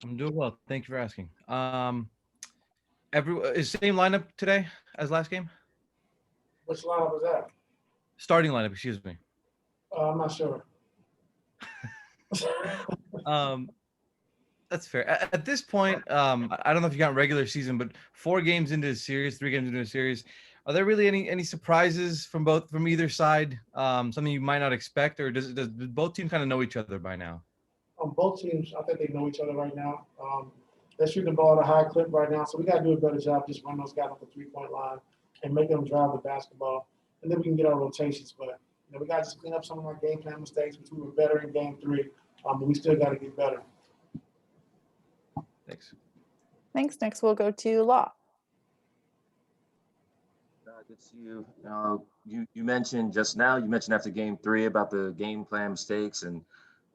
I'm doing well. Thank you for asking. Is same lineup today as last game? Which lineup was that? Starting lineup, excuse me. I'm not sure. Um, that's fair. At this point, I don't know if you got regular season, but 4 games into a series, 3 games into a series, are there really any surprises from either side? Something you might not expect, or does both teams kind of know each other by now? Both teams, I think they know each other right now. They're shooting the ball at a high clip right now, so we got to do a better job just run those guys off the 3-point line and make them drive the basketball, and then we can get our rotations. But we got to just clean up some of our game plan mistakes, which we were better in game three, but we still got to get better. Thanks. Thanks. Next, we'll go to Law. Good to see you. You mentioned just now, you mentioned after game three about the game plan mistakes, and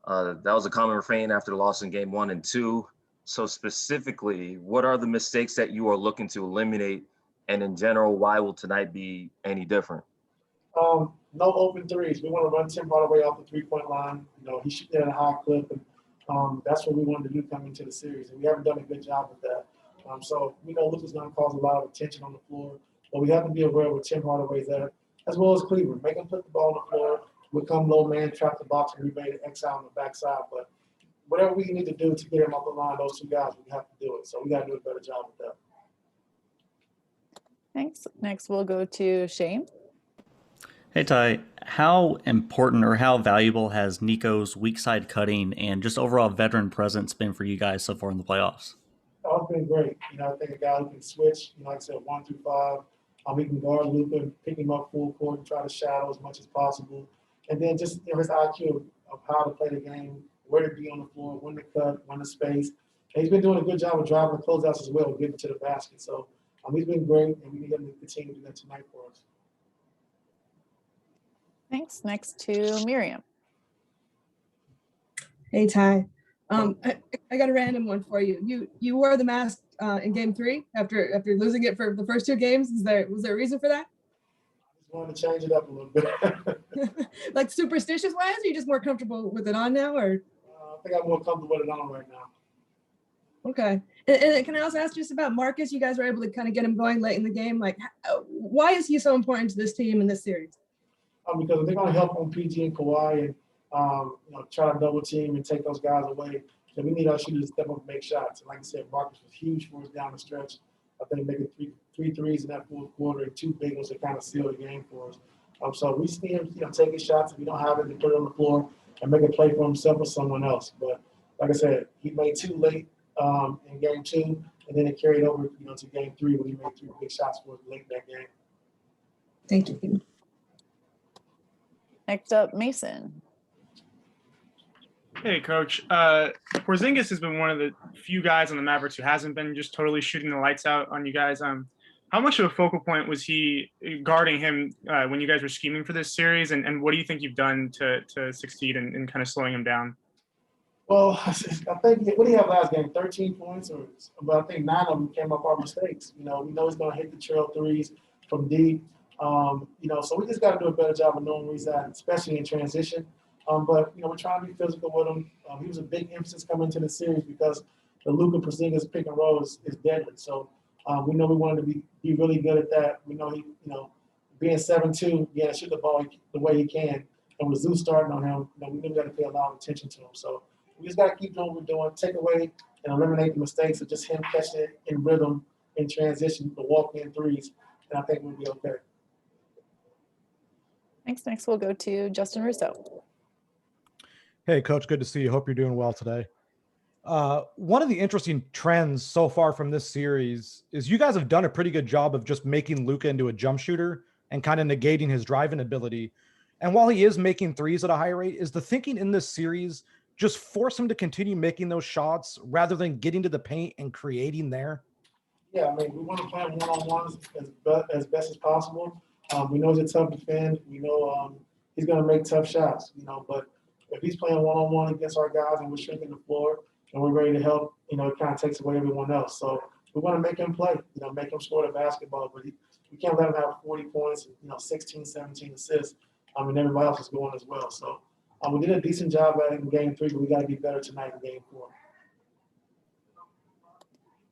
that was a common refrain after the loss in game 1 and 2. So specifically, what are the mistakes that you are looking to eliminate? And in general, why will tonight be any different? No open threes. We want to run Tim Hardaway off the 3-point line. He shooting at a high clip, and that's what we wanted to do coming into the series, and we haven't done a good job with that. So we know Luka's going to cause a lot of attention on the floor, but we have to be aware where Tim Hardaway's at, as well as Cleveland. Make him put the ball on the floor, become low man, trap the box, and remain an X out on the backside. But whatever we need to do to get him off the line, those two guys, we have to do it. So we got to do a better job with that. Thanks. Next, we'll go to Shane. Hey, Ty, how important or how valuable has Nico's weak side cutting and just overall veteran presence been for you guys so far in the playoffs? Oh, it's been great. I think a guy who can switch, like I said, 1 through 5. He can guard Luka and pick him up full court and try to shadow as much as possible. And then just his IQ of how to play the game, where to be on the floor, when to cut, when to space. And he's been doing a good job of driving the closeouts as well, getting to the basket. So he's been great, and we need him to continue to do that tonight for us. Thanks. Next to Miriam. Hey, Ty. I got a random one for you. You wore the mask in game 3 after losing it for the first 2 games. Was there a reason for that? I just wanted to change it up a little bit. Like superstitious wise, are you just more comfortable with it on now, or? I think I'm more comfortable with it on right now. Okay. And can I also ask just about Marcus? You guys were able to kind of get him going late in the game. Like, why is he so important to this team in this series? Because they're going to help on PG and Kawhi and try to double team and take those guys away. So we need our shooters to step up and make shots. And like I said, Marcus was huge for us down the stretch. I think making three threes in that fourth quarter and 2 big ones to kind of seal the game for us. So we see him taking shots. If we don't have it, to put it on the floor and make a play for himself or someone else. But like I said, he made 2 late in game 2, and then it carried over to game 3 when he made 3 big shots for us late in that game. Thank you. Next up, Mason. Hey, Coach. Porzingis has been one of the few guys on the Mavericks who hasn't been just totally shooting the lights out on you guys. How much of a focal point was he guarding him when you guys were scheming for this series? And what do you think you've done to succeed in kind of slowing him down? Well, I think, what did he have last game? 13 points? But I think 9 of them came up our mistakes. We know he's going to hit the trail threes from deep. So we just got to do a better job of knowing where he's at, especially in transition. But we're trying to be physical with him. He was a big emphasis coming into the series because the Luka Porzingis pick and roll is deadly. So we know we wanted to be really good at that. We know he, being 7'2", shoot the ball the way he can. And with Zeus starting on him, we really got to pay a lot of attention to him. So we just got to keep doing what we're doing, take away and eliminate the mistakes of just him catching it in rhythm, in transition, the walk-in threes, and I think we'll be okay. Thanks. Next, we'll go to Justin Russo. Hey, Coach, good to see you. Hope you're doing well today. One of the interesting trends so far from this series is you guys have done a pretty good job of just making Luka into a jump shooter and kind of negating his driving ability. And while he is making threes at a high rate, is the thinking in this series just force him to continue making those shots rather than getting to the paint and creating there? Yeah, we want to play him one-on-ones as best as possible. We know he's a tough defend. We know he's going to make tough shots, but if he's playing one-on-one against our guys and we're shrinking the floor and we're ready to help, it kind of takes away everyone else. So we want to make him play, make him score the basketball, but we can't let him have 40 points, 16, 17 assists, and everybody else is going as well. So we did a decent job at it in game 3, but we got to be better tonight in game 4.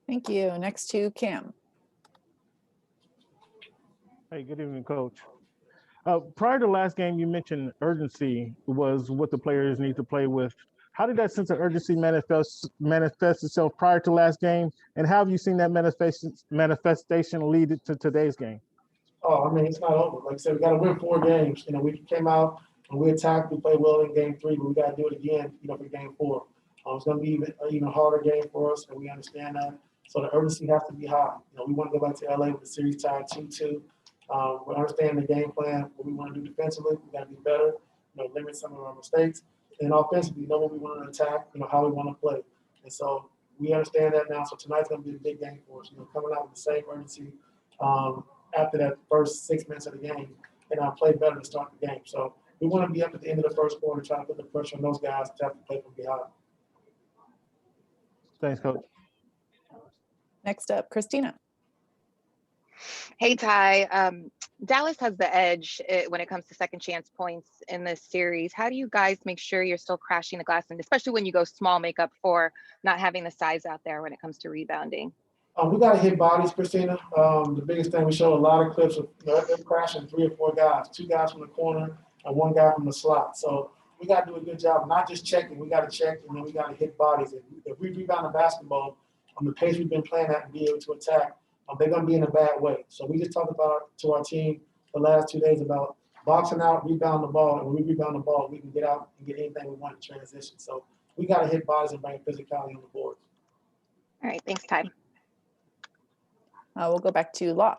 Thank you. Next to Cam. Hey, good evening, Coach. Prior to last game, you mentioned urgency was what the players need to play with. How did that sense of urgency manifest itself prior to last game, and how have you seen that manifestation lead to today's game? Oh, I mean, it's not over. Like I said, we got to win 4 games. You know, we came out and we attacked. We played well in game 3, but we got to do it again, you know, for game 4. It's going to be an even harder game for us, and we understand that. So the urgency has to be high. You know, we want to go back to LA with the series tied 2-2. We understand the game plan, what we want to do defensively. We got to be better, you know, limit some of our mistakes. And offensively, know what we want to attack, you know, how we want to play. And so we understand that now. So tonight's going to be a big game for us, you know, coming out with the same urgency after that first 6 minutes of the game, and play better to start the game. So we want to be up at the end of the first quarter, trying to put the pressure on those guys to have to play from behind. Thanks, Coach. Next up, Christina. Hey, Ty. Dallas has the edge when it comes to second chance points in this series. How do you guys make sure you're still crashing the glass, and especially when you go small, make up for not having the size out there when it comes to rebounding? We got to hit bodies, Christina. The biggest thing, we showed a lot of clips of, you know, they're crashing 3 or 4 guys, 2 guys from the corner and 1 guy from the slot. So we got to do a good job, not just checking. We got to check, and then we got to hit bodies. If we rebound the basketball on the pace we've been playing at and be able to attack, they're going to be in a bad way. So we just talked about to our team the last 2 days about boxing out, rebound the ball, and when we rebound the ball, we can get out and get anything we want in transition. So we got to hit bodies and bring physicality on the board. All right, thanks, Ty. We'll go back to Law.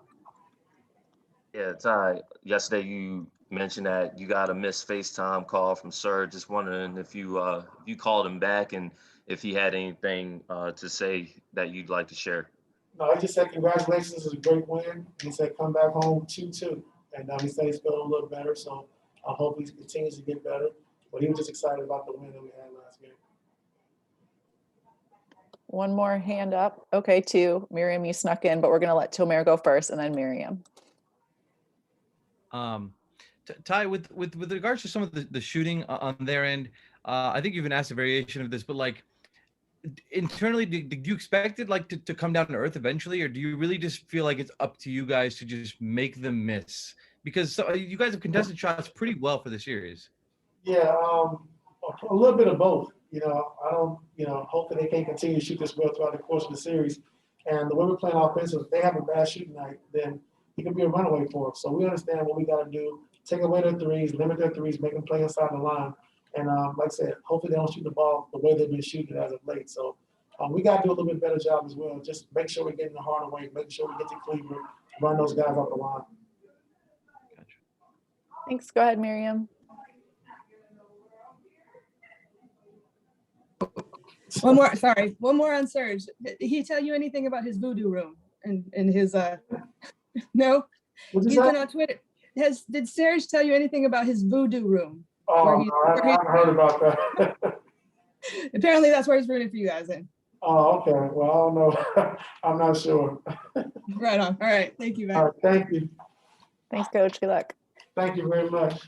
Yeah, Ty, yesterday you mentioned that you got a missed FaceTime call from Sir. Just wondering if you called him back and if he had anything to say that you'd like to share. No, he just said congratulations, this is a great win. He said come back home 2-2. And he said he's feeling a little better, so I hope he continues to get better. But he was just excited about the win that we had last game. One more hand up. Okay, 2. Miriam, you snuck in, but we're going to let Tomer go first, and then Miriam. Ty, with regards to some of the shooting on their end, I think you've been asked a variation of this, but like internally, did you expect it like to come down to earth eventually, or do you really just feel like it's up to you guys to just make them miss? Because you guys have contested shots pretty well for the series. Yeah, a little bit of both. You know, I don't, you know, hopefully they can continue to shoot this well throughout the course of the series. And the way we're playing offensive, if they have a bad shooting night, then it can be a runaway for us. So we understand what we got to do, take away their threes, limit their threes, make them play inside the line. And like I said, hopefully they don't shoot the ball the way they've been shooting it as of late. So we got to do a little bit better job as well. Just make sure we're getting the harder way, making sure we get to Cleveland, run those guys off the line. Gotcha. Thanks. Go ahead, Miriam. One more on Serge. Did he tell you anything about his voodoo room and his no? He's been on Twitter. Did Serge tell you anything about his voodoo room? Oh, no, I haven't heard about that. Apparently that's where he's rooting for you guys in. Oh, okay. Well, I don't know. I'm not sure. Right on. All right. Thank you, man. All right, thank you. Thanks, Coach. Good luck. Thank you very much.